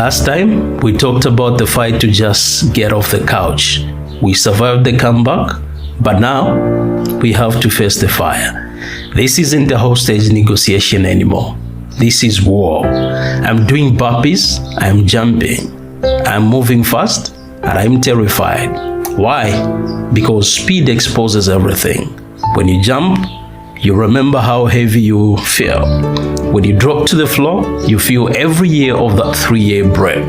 Last time, we talked about the fight to just get off the couch. We survived the comeback, but now we have to face the fire. This isn't a hostage negotiation anymore. This is war. I'm doing burpees, I'm jumping, I'm moving fast, and I'm terrified. Why? Because speed exposes everything. When you jump, you remember how heavy you feel. When you drop to the floor, you feel every year of that 3-year break.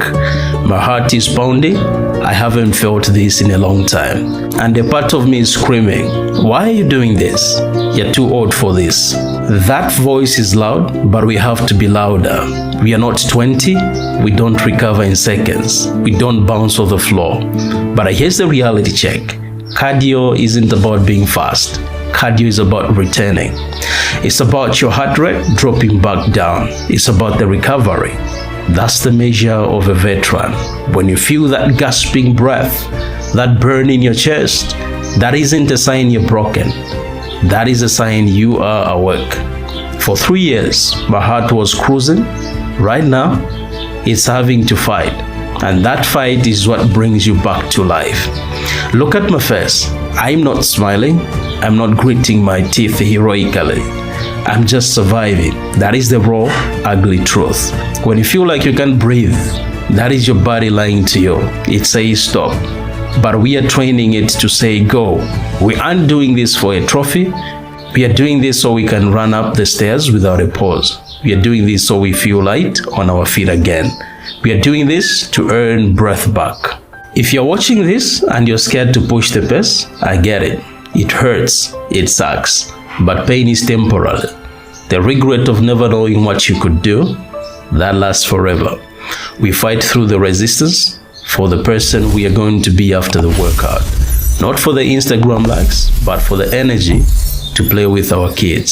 My heart is pounding. I haven't felt this in a long time. And a part of me is screaming, why are you doing this? You're too old for this. That voice is loud, but we have to be louder. We are not 20. We don't recover in seconds. We don't bounce off the floor. But here's the reality check. Cardio isn't about being fast. Cardio is about returning. It's about your heart rate dropping back down. It's about the recovery. That's the measure of a veteran. When you feel that gasping breath, that burn in your chest, that isn't a sign you're broken. That is a sign you are awake. For 3 years, my heart was cruising. Right now, it's having to fight. And that fight is what brings you back to life. Look at my face. I'm not smiling. I'm not gritting my teeth heroically. I'm just surviving. That is the raw, ugly truth. When you feel like you can't breathe, that is your body lying to you. It says stop. But we are training it to say go. We aren't doing this for a trophy. We are doing this so we can run up the stairs without a pause. We are doing this so we feel light on our feet again. We are doing this to earn breath back. If you're watching this and you're scared to push the pace, I get it. It hurts, it sucks, but pain is temporary. The regret of never knowing what you could do, that lasts forever. We fight through the resistance for the person we are going to be after the workout. Not for the Instagram likes, but for the energy to play with our kids.